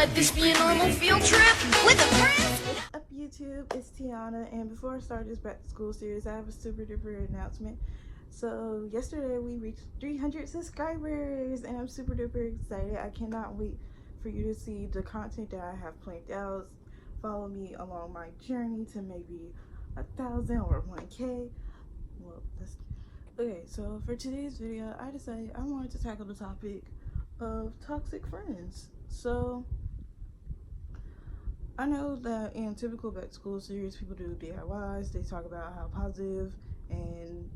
let this be a normal field trip with a friend. What's up, YouTube? It's Tiana, and before I start this back to school series, I have a super duper announcement. So yesterday we reached 300 subscribers, and I'm super duper excited. I cannot wait for you to see the content that I have planned out. Follow me along my journey to maybe 1,000 or 1K. Well, that's okay. So for today's video, I decided I wanted to tackle the topic of toxic friends. So I know that in typical back to school series, people do DIYs. They talk about how positive and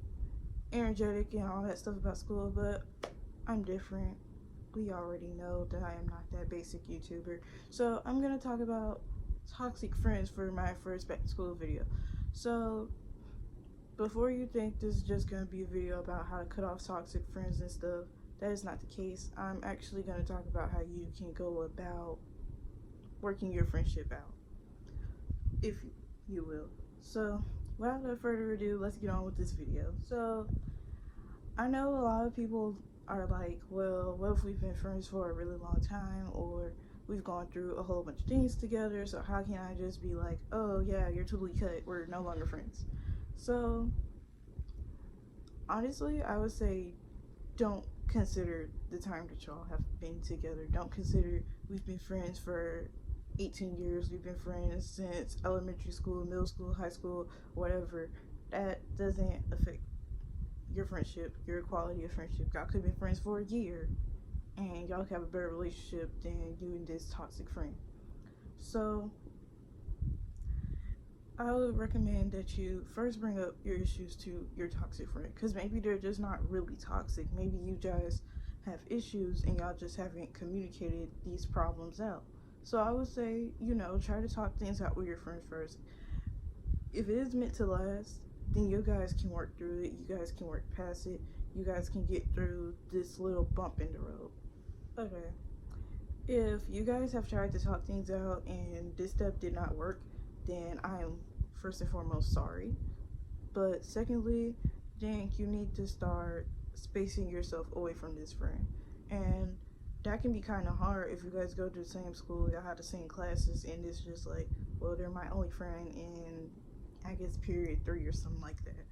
energetic and all that stuff about school, but I'm different. We already know that I am not that basic YouTuber. So I'm gonna talk about toxic friends for my first back to school video. So before you think this is just gonna be a video about how to cut off toxic friends and stuff, that is not the case. I'm actually gonna talk about how you can go about working your friendship out, if you will. So without further ado, let's get on with this video. So I know a lot of people are like, well, what if we've been friends for a really long time, or we've gone through a whole bunch of things together, so how can I just be like, oh yeah, you're totally cut, we're no longer friends? So honestly, I would say don't consider the time that y'all have been together. Don't consider we've been friends for 18 years, we've been friends since elementary school, middle school, high school, whatever. That doesn't affect your friendship, your quality of friendship. Y'all could have been friends for a year and y'all could have a better relationship than you and this toxic friend. So I would recommend that you first bring up your issues to your toxic friend, because maybe they're just not really toxic. Maybe you guys have issues and y'all just haven't communicated these problems out. So I would say, try to talk things out with your friends first. If it is meant to last, then you guys can work through it. You guys can work past it. You guys can get through this little bump in the road. Okay. If you guys have tried to talk things out and this step did not work, then I am first and foremost sorry. But secondly, then you need to start spacing yourself away from this friend. And that can be kind of hard if you guys go to the same school, y'all have the same classes, and it's just like, well, they're my only friend in, I guess, period 3 or something like that.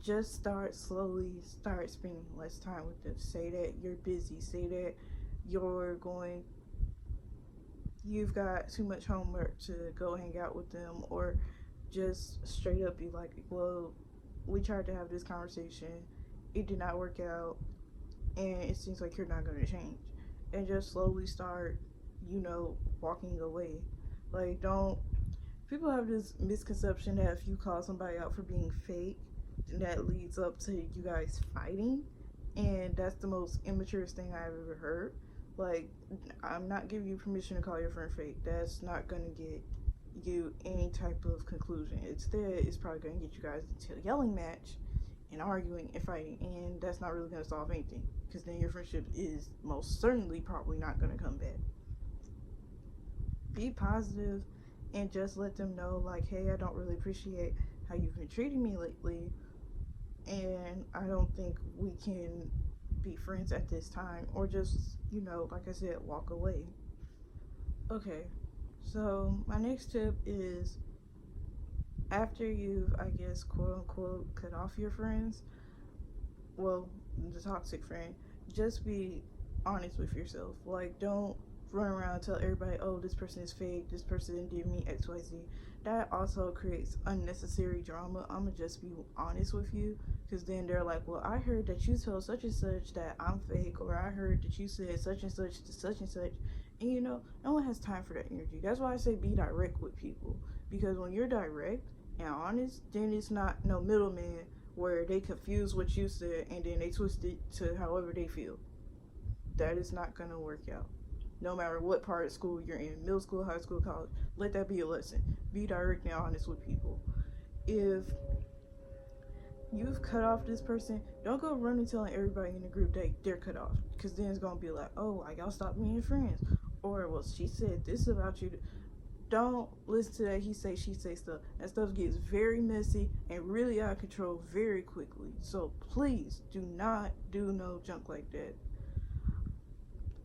Just start slowly, start spending less time with them. Say that you're busy, say that you've got too much homework to go hang out with them, or just straight up be like, well, we tried to have this conversation, it did not work out, and it seems like you're not going to change. And just slowly start, walking away. Like, people have this misconception that if you call somebody out for being fake, then that leads up to you guys fighting, and that's the most immature thing I've ever heard. Like, I'm not giving you permission to call your friend fake. That's not gonna get you any type of conclusion. Instead, it's probably gonna get you guys into a yelling match and arguing and fighting, and that's not really gonna solve anything, because then your friendship is most certainly probably not gonna come back. Be positive and just let them know, like, hey, I don't really appreciate how you've been treating me lately, and I don't think we can be friends at this time, or just, like I said, walk away. Okay, so my next tip is, after you've, I guess, quote unquote, cut off your friends, well, the toxic friend, just be honest with yourself. Like, don't run around and tell everybody, oh, this person is fake, this person did me XYZ. That also creates unnecessary drama. I'ma just be honest with you, because then they're like, well, I heard that you told such and such that I'm fake, or I heard that you said such and such to such and such. And no one has time for that energy. That's why I say be direct with people, because when you're direct and honest, then it's not no middleman where they confuse what you said and then they twist it to however they feel. That is not gonna work out. No matter what part of school you're in, middle school, high school, college, let that be a lesson. Be direct and honest with people. If you've cut off this person, don't go running telling everybody in the group that they're cut off, because then it's gonna be like, oh, I gotta stop being friends, or, well, she said this about you. Don't listen to that he say, she say stuff. That stuff gets very messy and really out of control very quickly. So please do not do no junk like that.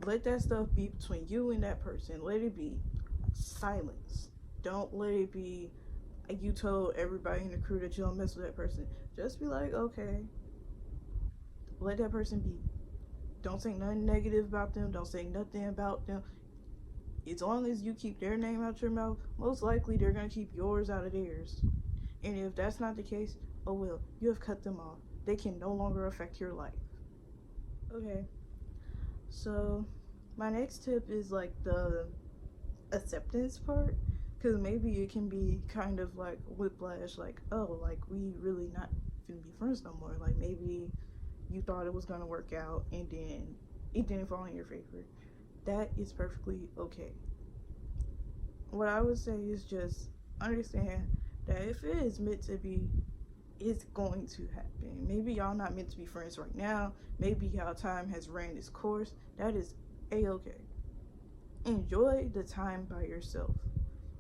let that stuff be between you and that person. Let it be silence. Don't let it be you told everybody in the crew that you don't mess with that person. Just be like, okay, let that person be. Don't say nothing negative about them. Don't say nothing about them. As long as you keep their name out your mouth, most likely they're going to keep yours out of theirs. And if that's not the case, oh well, you have cut them off. They can no longer affect your life. Okay, so my next tip is like the acceptance part, because maybe it can be kind of like whiplash, like, oh, like we really not gonna be friends no more. Like maybe you thought it was gonna work out and then it didn't fall in your favor. That is perfectly okay. What I would say is just understand that if it is meant to be, it's going to happen. Maybe y'all not meant to be friends right now. Maybe y'all time has ran its course. That is a-okay. Enjoy the time by yourself,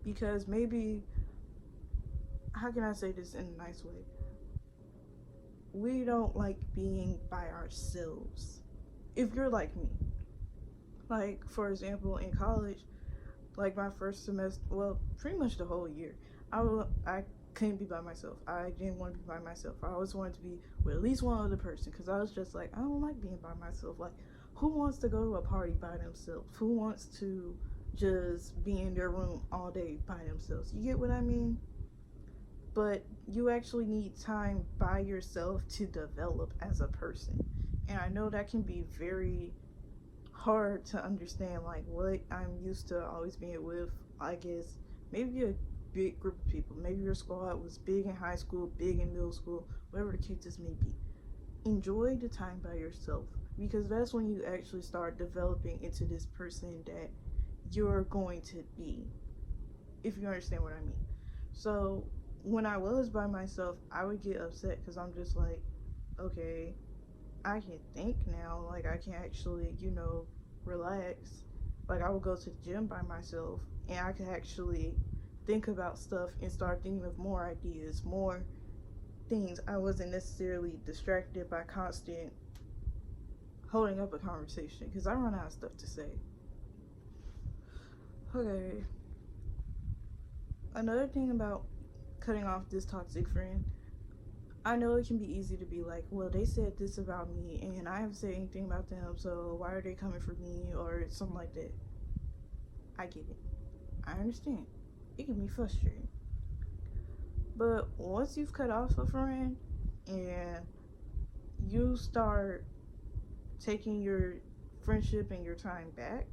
because maybe, how can I say this in a nice way? We don't like being by ourselves. If you're like me, like for example in college, like my first semester, well, pretty much the whole year, I couldn't be by myself. I didn't want to be by myself. I always wanted to be with at least one other person, because I was just like, I don't like being by myself. Like, who wants to go to a party by themselves? Who wants to just be in their room all day by themselves? You get what I mean? But you actually need time by yourself to develop as a person. And I know that can be very hard to understand, like what I'm used to always being with, I guess, maybe a big group of people. Maybe your squad was big in high school, big in middle school, whatever the case may be. Enjoy the time by yourself, because that's when you actually start developing into this person that you're going to be, if you understand what I mean. So when I was by myself, I would get upset because I'm just like, okay, I can think now. Like, I can actually, relax. Like, I would go to the gym by myself and I could actually think about stuff and start thinking of more ideas, more things. I wasn't necessarily distracted by constant holding up a conversation, because I run out of stuff to say. Okay. Another thing about cutting off this toxic friend, I know it can be easy to be like, well, they said this about me and I haven't said anything about them, so why are they coming for me, or something like that. I get it. I understand. It can be frustrating. But once you've cut off a friend and you start taking your friendship and your time back,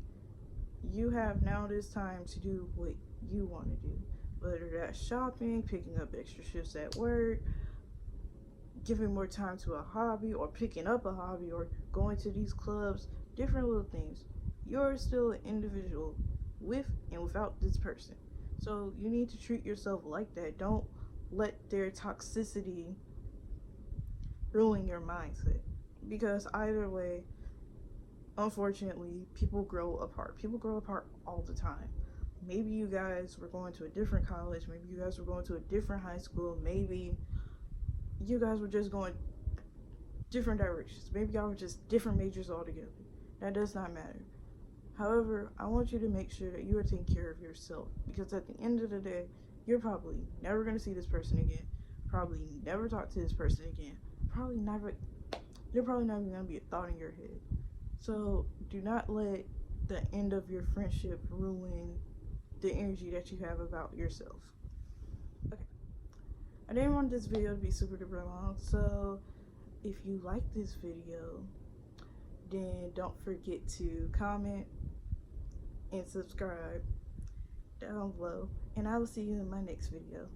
you have now this time to do what you want to do. Whether that's shopping, picking up extra shifts at work, giving more time to a hobby, or picking up a hobby, or going to these clubs, different little things. You're still an individual with and without this person. So you need to treat yourself like that. Don't let their toxicity ruin your mindset, because either way, unfortunately, people grow apart. People grow apart all the time. Maybe you guys were going to a different college, maybe you guys were going to a different high school, maybe you guys were just going different directions, maybe y'all were just different majors altogether. That does not matter. However, I want you to make sure that you are taking care of yourself, because at the end of the day, you're probably never going to see this person again, probably never talk to this person again, you're probably not even going to be a thought in your head. So do not let the end of your friendship ruin the energy that you have about yourself. Okay, I didn't want this video to be super duper long, so if you like this video, then don't forget to comment and subscribe down below, and I will see you in my next video.